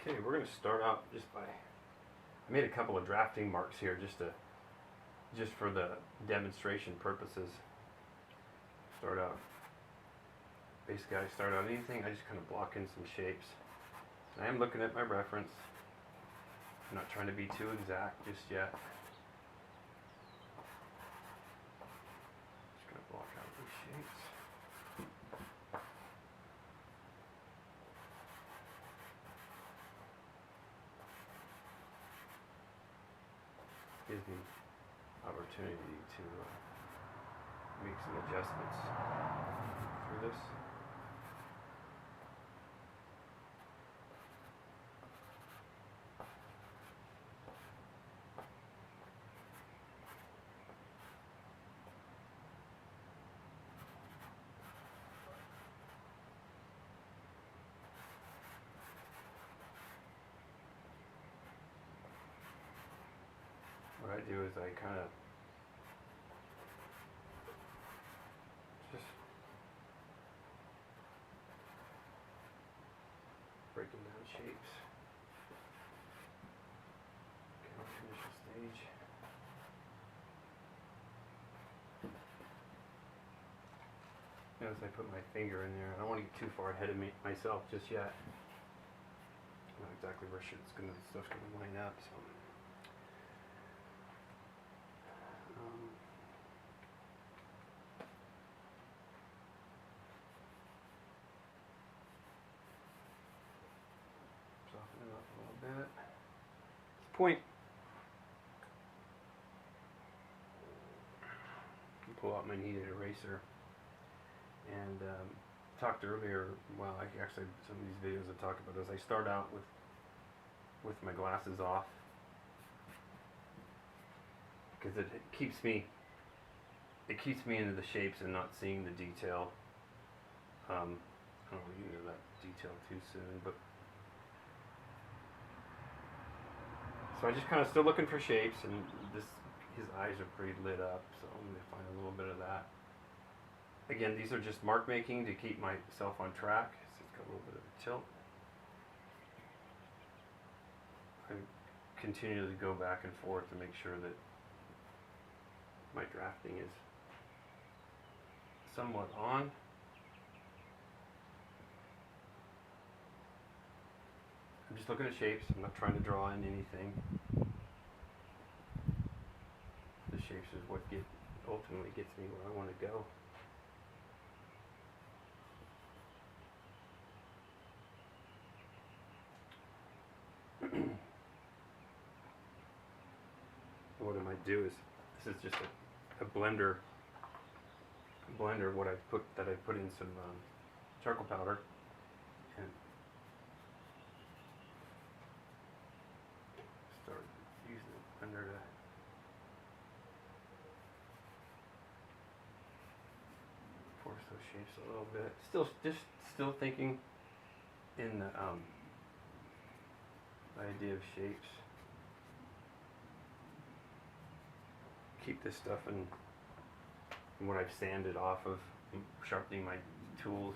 Okay, we're going to start out just by, I made a couple of drafting marks here just for the demonstration purposes. Start out, basically I start out anything, I just kind of block in some shapes. And I am looking at my reference. I'm not trying to be too exact just yet. Just going to block out these shapes. Gives me opportunity to make some adjustments through this. What I do is I kind of just breaking down shapes. Okay, initial stage. As I put my finger in there, I don't want to get too far ahead of myself just yet. I'm not exactly where stuff's gonna line up, so. Soften it up a little bit. Point. Pull out my kneaded eraser. And talked earlier, well, actually some of these videos I talk about is I start out with my glasses off because it keeps me into the shapes and not seeing the detail. I don't want to get into that detail too soon, but so I just kind of still looking for shapes, and his eyes are pretty lit up, so I'm going to find a little bit of that. Again, these are just mark making to keep myself on track. So it's got a little bit of a tilt. I continually go back and forth to make sure that my drafting is somewhat on. I'm just looking at shapes. I'm not trying to draw in anything. The shapes is what ultimately gets me where I want to go. What I might do is, this is just a blender what I put in some charcoal powder and start using the blender to force those shapes a little bit. Still thinking in the idea of shapes. Keep this stuff in what I've sanded off of sharpening my tools.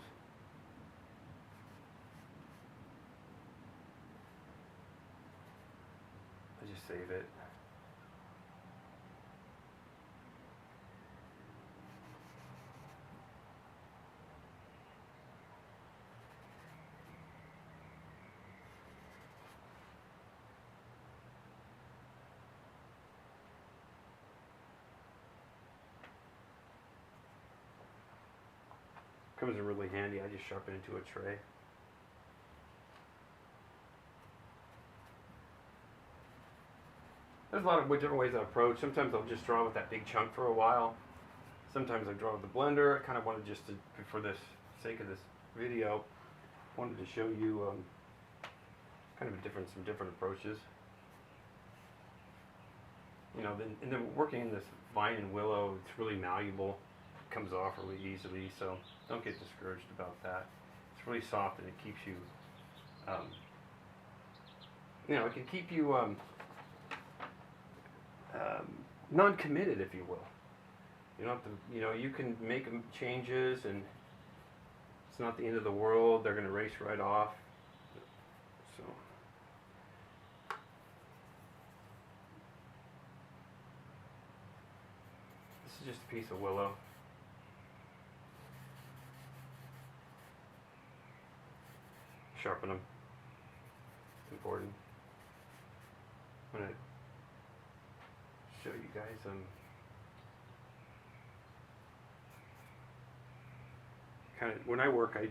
I just save it. Comes in really handy. I just sharpen into a tray. There's a lot of different ways I approach. Sometimes I'll just draw with that big chunk for a while. Sometimes I draw with the blender. I kind of wanted just to, for this sake of this video, wanted to show you kind of some different approaches. You know, and then working in this vine and willow, it's really malleable. It comes off really easily, so don't get discouraged about that. It's really soft and it keeps you, it can keep you non-committed, if you will. You don't have to, you can make changes and it's not the end of the world. They're going to race right off. So is just a piece of willow. Sharpen them. It's important. I'm going to show you guys kind of, when I work, I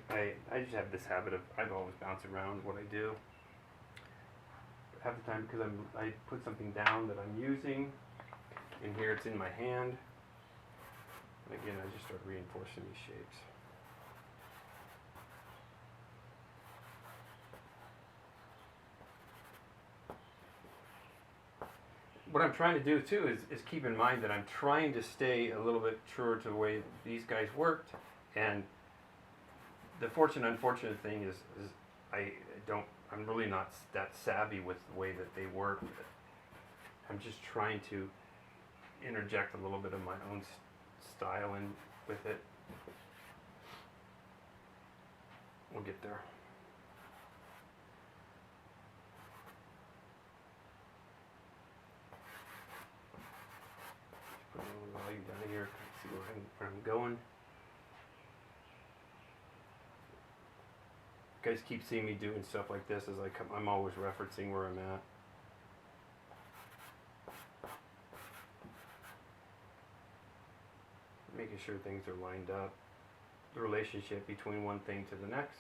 just have this habit of, I always bounce around what I do. Half the time because I put something down that I'm using, and here it's in my hand. And again, I just start reinforcing these shapes. What I'm trying to do too is keep in mind that I'm trying to stay a little bit truer to the way these guys worked, and the unfortunate thing is I'm really not that savvy with the way that they work. I'm just trying to interject a little bit of my own style in with it. We'll get there. Just put a little value down here, see where I'm going. You guys keep seeing me doing stuff like this as I come. I'm always referencing where I'm at. Making sure things are lined up. The relationship between one thing to the next.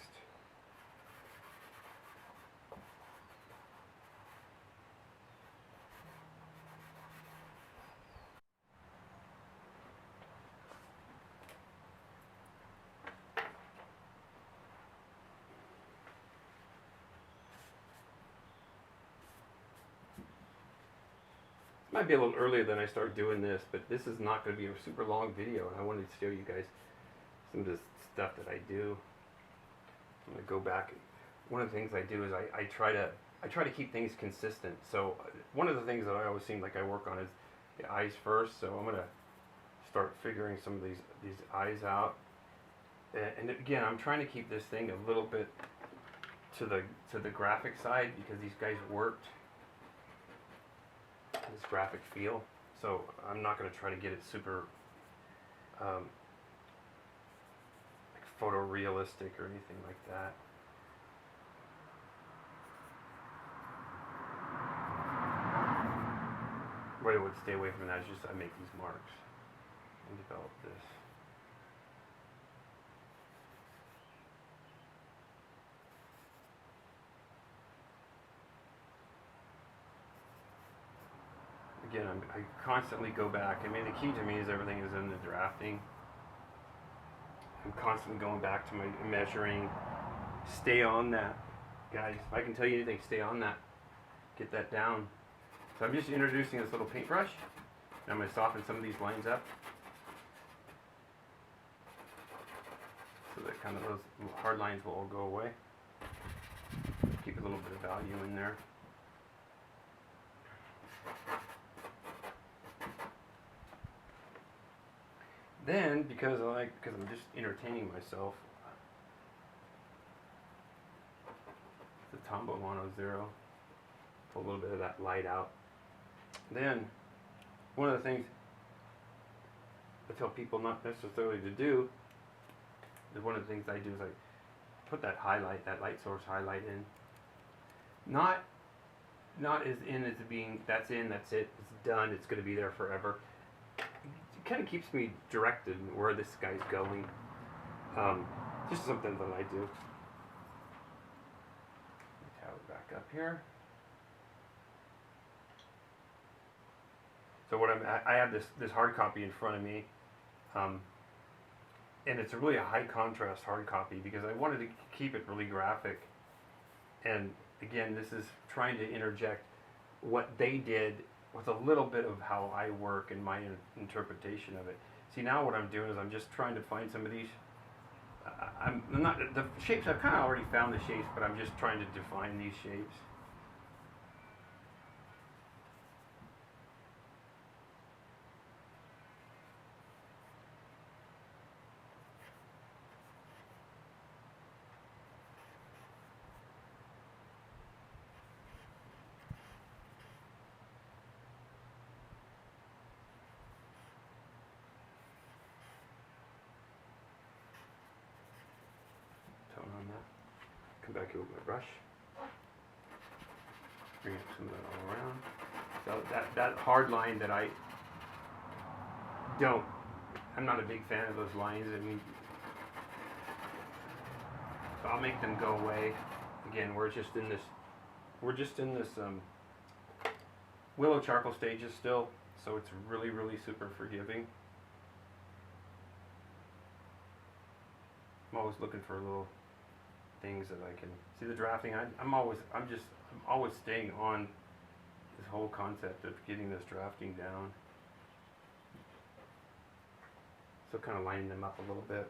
Might be a little earlier than I start doing this, but this is not going to be a super long video, and I wanted to show you guys some of the stuff that I do. I'm going to go back. One of the things I do is I try to keep things consistent. So one of the things that I always seem like I work on is the eyes first. So I'm going to start figuring some of these eyes out. And again, I'm trying to keep this thing a little bit to the graphic side because these guys worked. This graphic feel, so I'm not going to try to get it super like photorealistic or anything like that. What I would stay away from that is just I make these marks and develop this. Again, I constantly go back. I mean, the key to me is everything is in the drafting. I'm constantly going back to my measuring. Stay on that, guys. If I can tell you anything, stay on that. Get that down. So I'm just introducing this little paintbrush. And I'm going to soften some of these lines up. So that kind of those hard lines will all go away. Keep a little bit of value in there. Then, because I'm just entertaining myself, the Tombow Mono Zero, pull a little bit of that light out. Then, one of the things I tell people not necessarily to do, is one of the things I do is I put that highlight, that light source highlight in. Not as in as being, that's in, that's it, it's done, it's going to be there forever. Kind of keeps me directed where this guy's going. Just something that I do. Let me it back up here. So what I have this hard copy in front of me, and it's really a high contrast hard copy because I wanted to keep it really graphic. And again, this is trying to interject what they did with a little bit of how I work and my interpretation of it. See, now what I'm doing is I'm just trying to find some of these. I'm not the shapes. I've kind of already found the shapes, but I'm just trying to define these shapes. come back here with my brush. Bring some of that all around. So that hard line that I'm not a big fan of those lines. I mean, so I'll make them go away. Again, we're just in this willow charcoal stages still, so it's really, really super forgiving. I'm always looking for little things that I can see the drafting. I'm always staying on this whole concept of getting this drafting down. So kind of lining them up a little bit.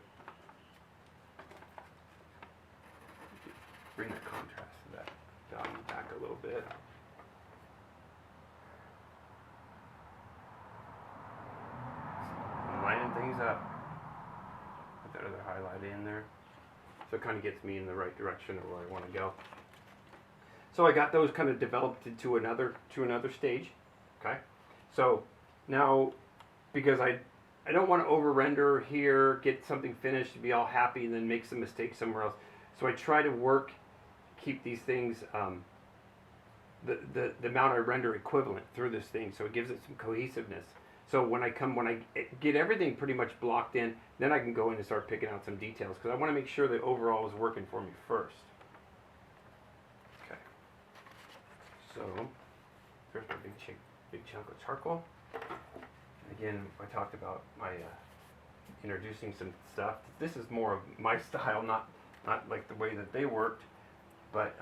Bring that contrast to that dotting back a little bit. I'm lining things up. Put that other highlight in there. So it kind of gets me in the right direction of where I want to go. So I got those kind of developed into another stage. Okay. So now, because I don't want to over render here, get something finished to be all happy, and then make some mistakes somewhere else. So I try to keep these things, the amount I render equivalent through this thing, so it gives it some cohesiveness. So when I get everything pretty much blocked in, then I can go in and start picking out some details, because I want to make sure that overall is working for me first. Okay. So there's my big chunk of charcoal. Again, I talked about my introducing some stuff. This is more of my style, not like the way that they worked, but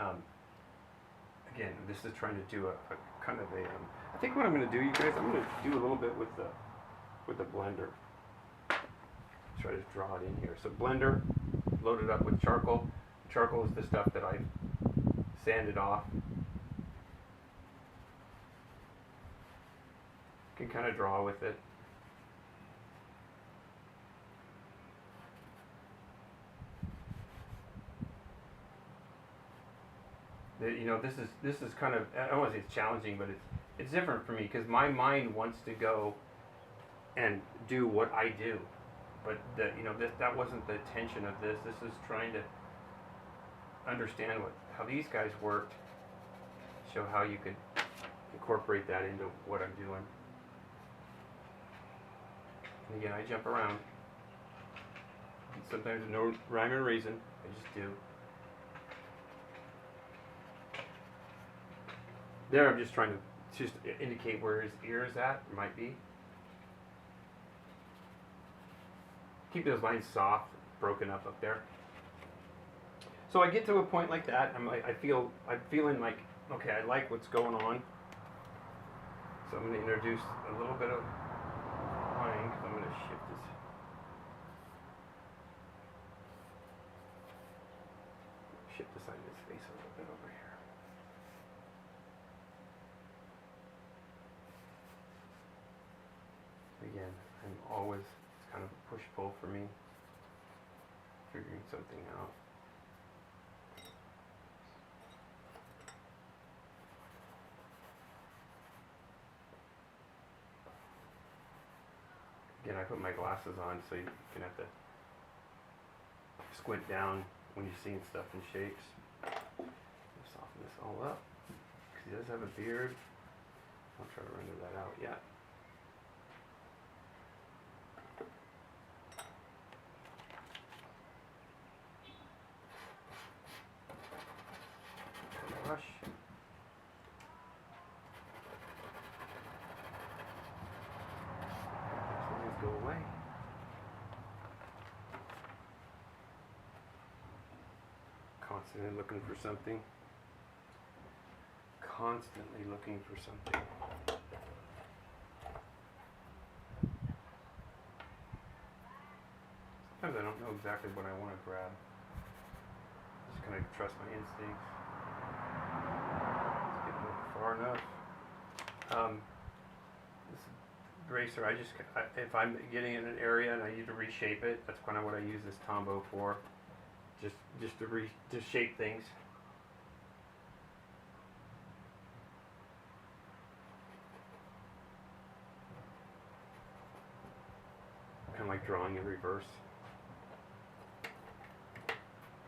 again, this is trying to do a kind of a. I think what I'm going to do, you guys, I'm going to do a little bit with the blender. Try to draw it in here. So blender, loaded up with charcoal. Charcoal is the stuff that I've sanded off. Can kind of draw with it. You know, this is kind of, I don't want to say it's challenging, but it's different for me, because my mind wants to go and do what I do, but that wasn't the intention of this. This is trying to understand how these guys worked, show how you could incorporate that into what I'm doing. And again, I jump around. Sometimes there's no rhyme or reason. I just do. There, I'm just trying to indicate where his ear is at. Might be. Keep those lines soft, broken up there. So I get to a point like that. I'm feeling like, okay, I like what's going on. So I'm going to introduce a little bit of line, because I'm going to shift this. Shift the side of his face a little bit over here. Again, it's kind of a push-pull for me, figuring something out. Again, I put my glasses on, so you can have to squint down when you're seeing stuff in shapes. I'll soften this all up, because he does have a beard. I'll try to render that out yet. Brush. These go away. Constantly looking for something. Constantly looking for something. Sometimes I don't know exactly what I want to grab. Just kind of trust my instincts. Far enough. This eraser, if I'm getting in an area and I need to reshape it, that's kind of what I use this Tombow for. Just to shape things. Kind of like drawing in reverse.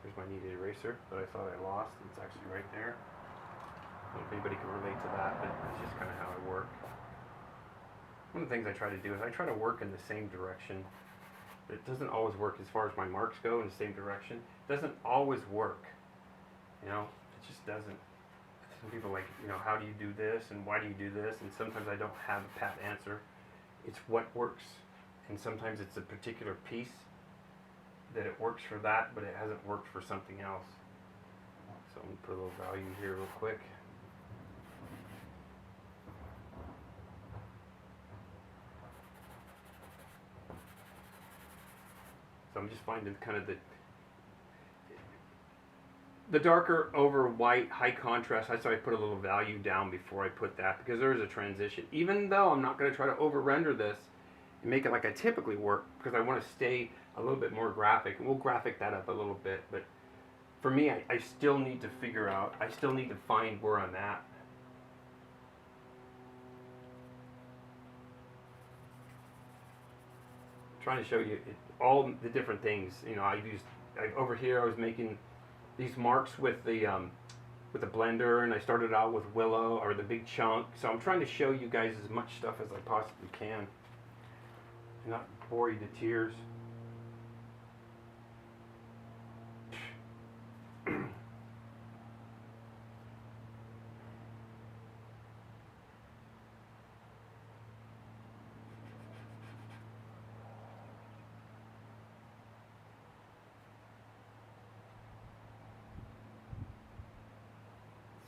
Here's my kneaded eraser that I thought I lost. It's actually right there. I don't know if anybody can relate to that, but it's just kind of how I work. One of the things I try to do is I try to work in the same direction. It doesn't always work as far as my marks go in the same direction. It doesn't always work. You know, it just doesn't. Some people are like, you know, how do you do this and why do you do this? And sometimes I don't have a pat answer. It's what works. And sometimes it's a particular piece that it works for that, but it hasn't worked for something else. So I'm going to put a little value here real quick. So I'm just finding kind of the darker over white, high contrast. That's why I put a little value down before I put that, because there is a transition. Even though I'm not going to try to over render this and make it like I typically work, because I want to stay a little bit more graphic, and we'll graphic that up a little bit. But for me, I still need to figure out, I still need to find where I'm at. I'm trying to show you all the different things. You know, over here I was making these marks with the blender, and I started out with willow, or the big chunk. So I'm trying to show you guys as much stuff as I possibly can, and not bore you to tears.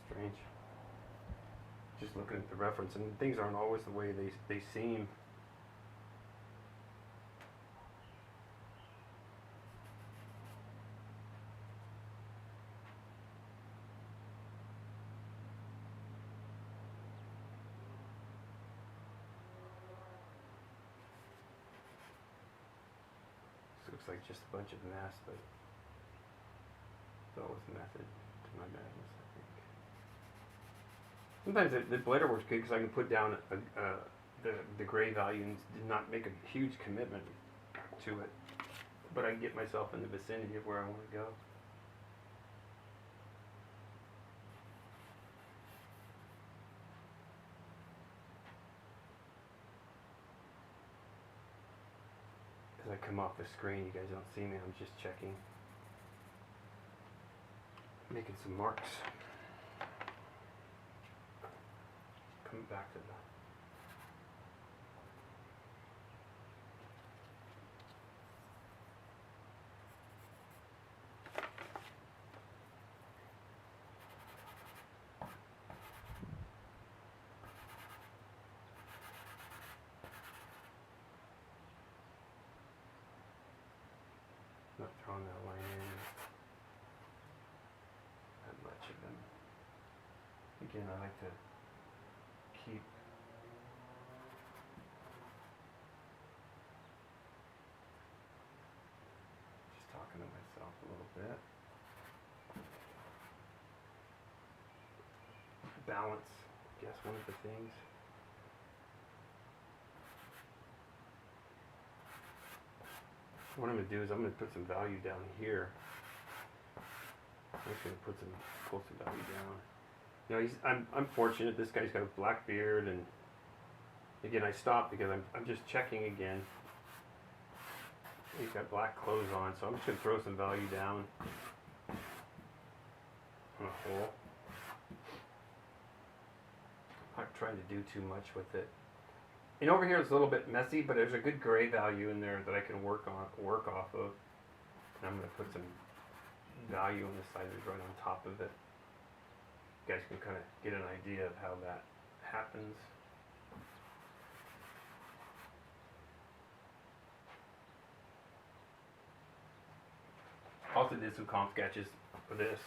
Strange. Just looking at the reference, and things aren't always the way they seem. This looks like just a bunch of mess, but it's always method to my madness, I think. Sometimes the blender works good because I can put down the gray value and did not make a huge commitment to it, but I can get myself in the vicinity of where I want to go. As I come off the screen, you guys don't see me, I'm just checking, making some marks. Coming back to the not throwing that line in that much of them. Again, I like to keep just talking to myself a little bit. Balance, I guess, one of the things. What I'm going to do is I'm going to put some value down here. I'm just going to pull some value down. You know, I'm fortunate. This guy's got a black beard, and again, I stopped because I'm just checking again. He's got black clothes on, so I'm just going to throw some value down on a hole. I'm not trying to do too much with it. And over here it's a little bit messy, but there's a good gray value in there that I can work off of. And I'm going to put some value on the side that's right on top of it. You guys can kind of get an idea of how that happens. Also did some comp sketches for this.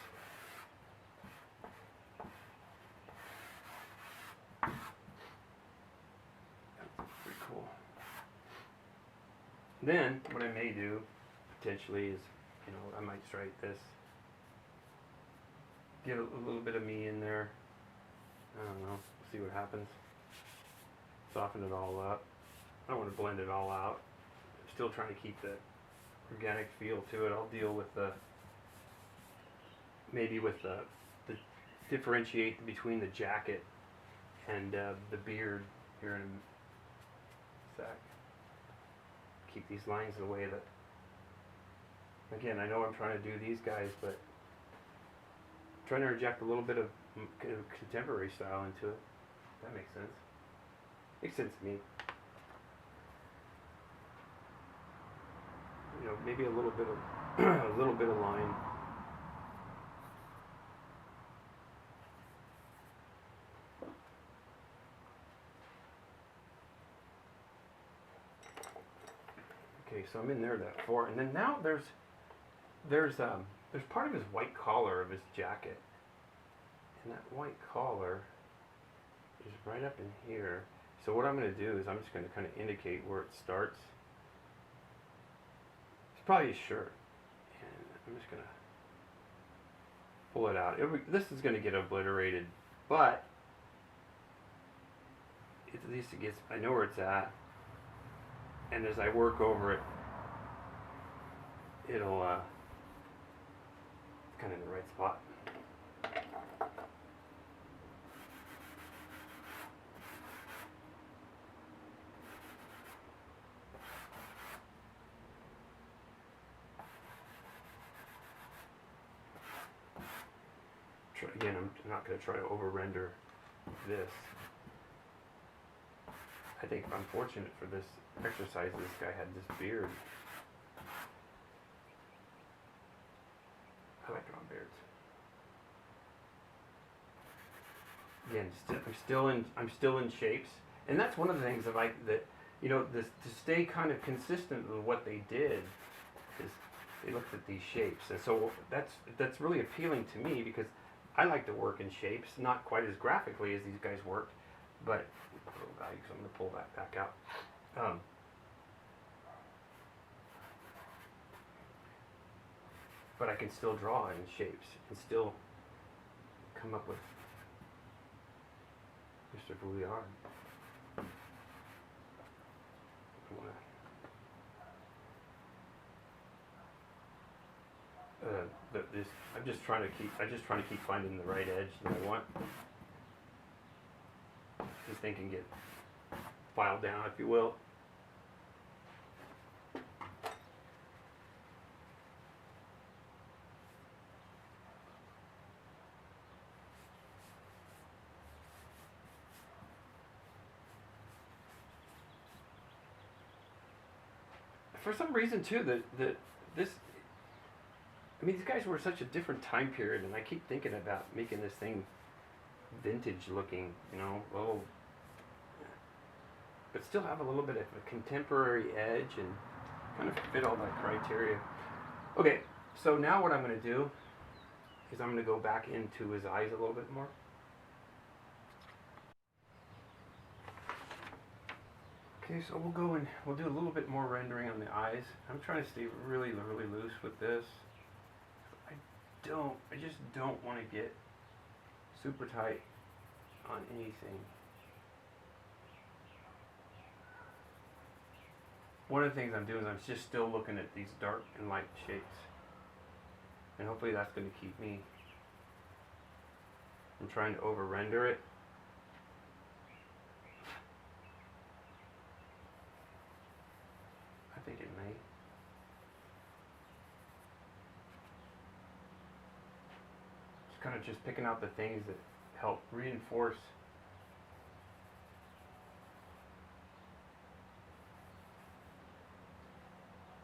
Pretty cool. Then what I may do potentially is, you know, I might strike this. Get a little bit of me in there. I don't know. See what happens. Soften it all up. I don't want to blend it all out. I'm still trying to keep that organic feel to it. I'll deal with the maybe with the differentiate between the jacket and the beard here in a sec. Keep these lines the way that, again, I know I'm trying to do these guys, but I'm trying to inject a little bit of contemporary style into it. That makes sense. Makes sense to me. You know, maybe a little bit of a little bit of line. Okay, so I'm in there that far, and then now there's part of his white collar of his jacket, and that white collar is right up in here. So what I'm going to do is I'm just going to kind of indicate where it starts. It's probably his shirt, and I'm just going to pull it out. This is going to get obliterated, but at least it gets, I know where it's at, and as I work over it, it'll it's kind of in the right spot. Again, I'm not going to try to over-render this. I think I'm fortunate for this exercise. This guy had this beard. I like drawing beards. Again, I'm still in shapes, and that's one of the things that you know, to stay kind of consistent with what they did is they looked at these shapes, and so that's really appealing to me because I like to work in shapes, not quite as graphically as these guys worked, but so I'm going to pull that back out. But I can still draw in shapes and still come up with Mr. Bouillard. I'm just trying to keep finding the right edge that I want. This thing can get filed down, if you will. For some reason too, I mean, these guys were such a different time period, and I keep thinking about making this thing vintage looking, you know, but still have a little bit of a contemporary edge and kind of fit all that criteria. Okay, so now what I'm going to do is I'm going to go back into his eyes a little bit more. Okay, so we'll go and we'll do a little bit more rendering on the eyes. I'm trying to stay really, really loose with this. I just don't want to get super tight on anything. One of the things I'm doing is I'm just still looking at these dark and light shapes. And hopefully that's going to keep me. I'm trying to over render it. I think it may. Kind of just picking out the things that help reinforce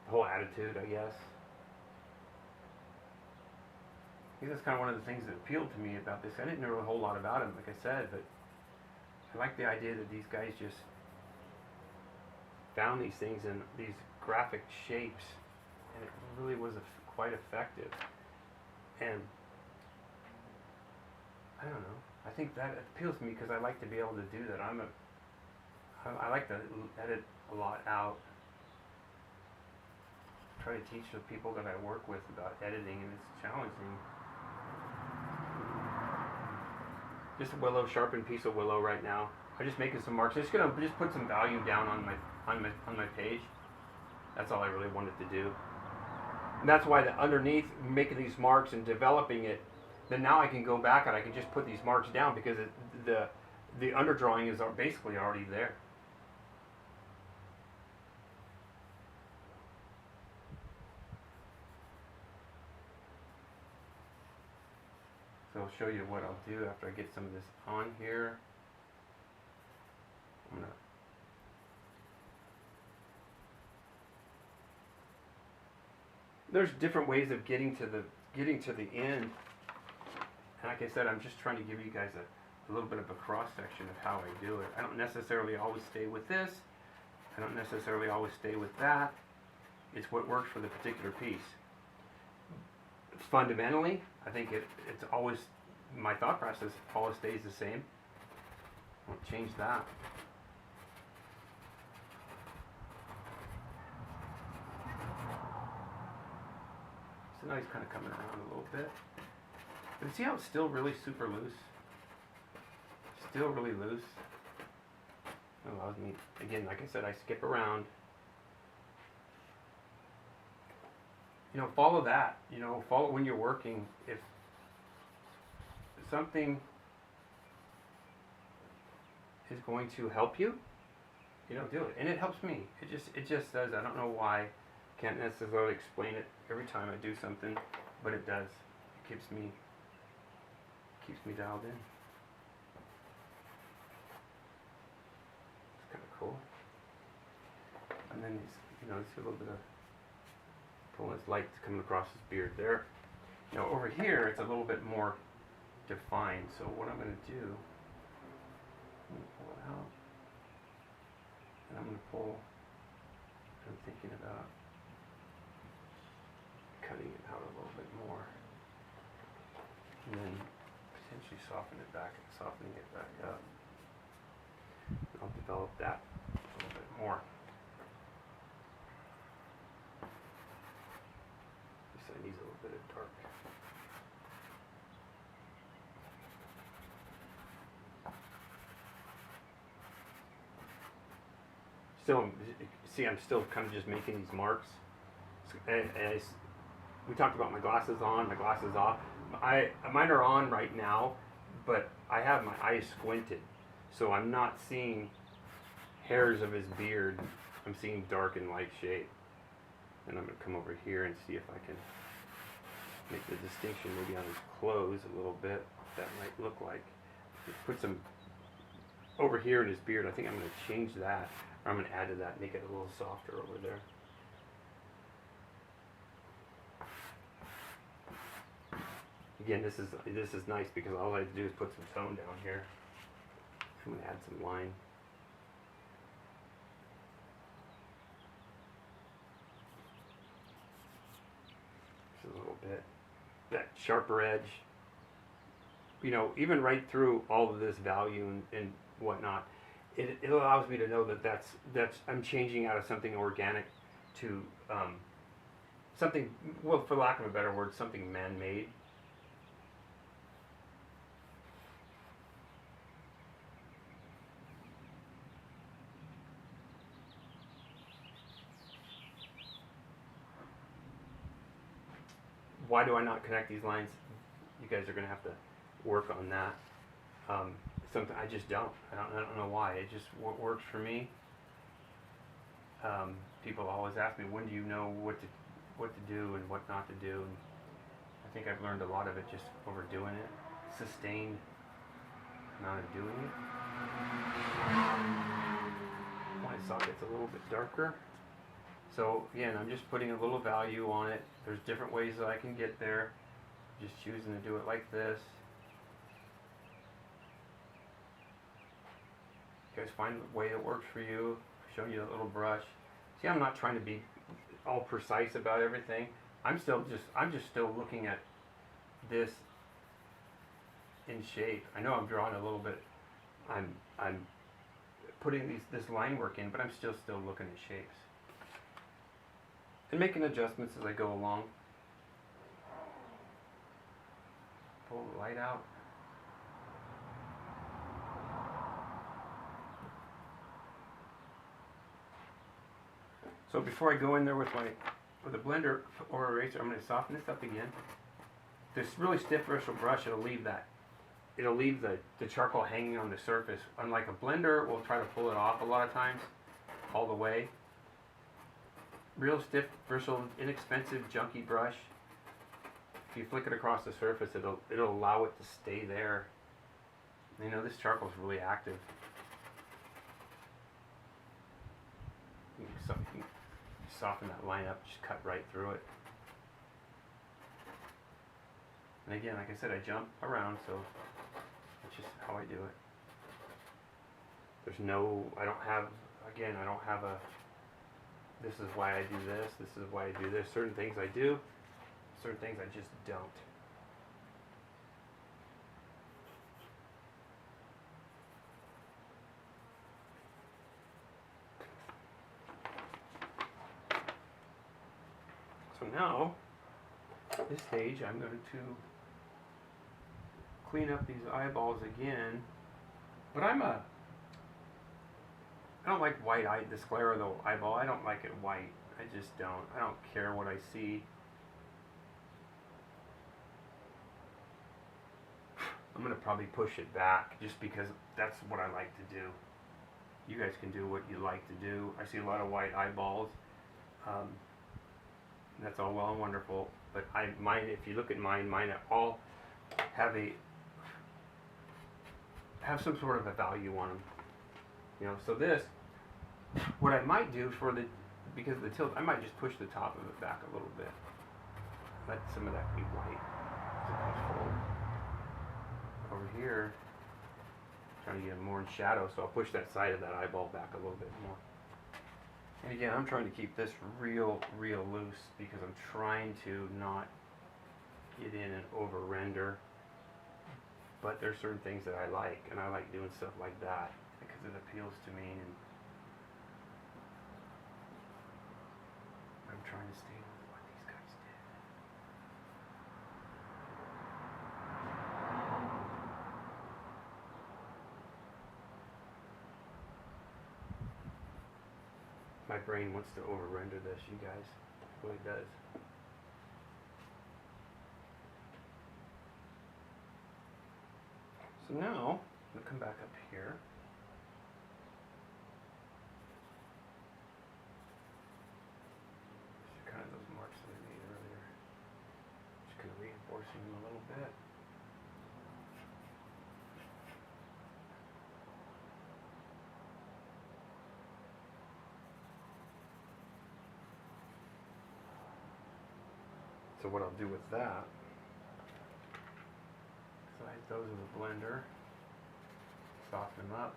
the whole attitude, I guess. I think that's kind of one of the things that appealed to me about this. I didn't know a whole lot about him, like I said, but I like the idea that these guys just found these things in these graphic shapes, and it really was quite effective. And I don't know. I think that appeals to me because I like to be able to do that. I like to edit a lot out. Try to teach the people that I work with about editing, and it's challenging. Just a willow, sharpened piece of willow right now. I'm just making some marks. I'm just gonna put some value down on my page. That's all I really wanted to do. And that's why underneath making these marks and developing it, then now I can go back and I can just put these marks down because the underdrawing is basically already there. So I'll show you what I'll do after I get some of this on here. There's different ways of getting to the end. And like I said, I'm just trying to give you guys a little bit of a cross section of how I do it. I don't necessarily always stay with this. I don't necessarily always stay with that. It's what works for the particular piece. Fundamentally, I think it's always, my thought process always stays the same. I won't change that. So now he's kind of coming around a little bit. But see how it's still really super loose? Still really loose. It allows me, again, like I said, I skip around. You know, follow that. You know, follow when you're working. If something is going to help you, you know, do it. And it helps me. It just does. I don't know why. Can't necessarily explain it every time I do something, but it does. It keeps me dialed in. It's kind of cool. And then he's, you know, there's a little bit of pulling his light coming across his beard there. Now over here, it's a little bit more defined. So what I'm going to do, I'm going to pull it out, and I'm going to pull. I'm thinking about cutting it out a little bit more, and then potentially softening it back up. I'll develop that a little bit more. This needs a little bit of dark. Still, see, I'm still kind of just making these marks. We talked about my glasses on, my glasses off. Mine are on right now, but I have my eyes squinted, so I'm not seeing hairs of his beard. I'm seeing dark and light shade. And I'm going to come over here and see if I can make the distinction maybe on his clothes a little bit, what that might look like. Put some over here in his beard. I think I'm going to change that, or I'm going to add to that, make it a little softer over there. Again, this is nice because all I have to do is put some tone down here. I'm going to add some line. Just a little bit. That sharper edge. You know, even right through all of this value and whatnot, it allows me to know that that's I'm changing out of something organic to something, well, for lack of a better word, something man-made. Why do I not connect these lines? You guys are going to have to work on that. Something I just don't. I don't know why. It just works for me. People always ask me, when do you know what to do and what not to do? And I think I've learned a lot of it just over doing it. Sustained amount of doing it. My socket's a little bit darker. So again, I'm just putting a little value on it. There's different ways that I can get there. Just choosing to do it like this. You guys find the way that works for you. Show you a little brush. See, I'm not trying to be all precise about everything. I'm just still looking at this in shape. I know I'm drawing a little bit. I'm putting this line work in, but I'm still looking at shapes. And making adjustments as I go along. Pull the light out. So before I go in there with a blender or eraser, I'm going to soften this up again. this really stiff bristle brush, it'll leave the charcoal hanging on the surface. Unlike a blender, we'll try to pull it off a lot of times, all the way. Real stiff bristle, inexpensive, junky brush. If you flick it across the surface, it'll allow it to stay there. You know, this charcoal is really active. You can soften that line up, just cut right through it. And again, like I said, I jump around, so that's just how I do it. There's no, I don't have a, this is why I do this, this is why I do this. Certain things I do, certain things I just don't. So now, at this stage, I'm going to clean up these eyeballs again. But I don't like white eye, the sclera of the eyeball. I don't like it white. I just don't. I don't care what I see. I'm going to probably push it back just because that's what I like to do. You guys can do what you like to do. I see a lot of white eyeballs. That's all well and wonderful, but mine, if you look at mine all have some sort of a value on them. You know, so this, what I might do because of the tilt, I might just push the top of it back a little bit. Let some of that be white as it comes forward. Over here, trying to get more in shadow, so I'll push that side of that eyeball back a little bit more. And again, I'm trying to keep this real loose because I'm trying to not get in and over render. But there's certain things that I like, and I like doing stuff like that because it appeals to me. And I'm trying to stay with what these guys did. My brain wants to over-render this, you guys. It really does. So now, we'll come back up here. These are kind of those marks that I made earlier. Just kind of reinforcing them a little bit. So what I'll do with that, slide those in the blender, soften them up.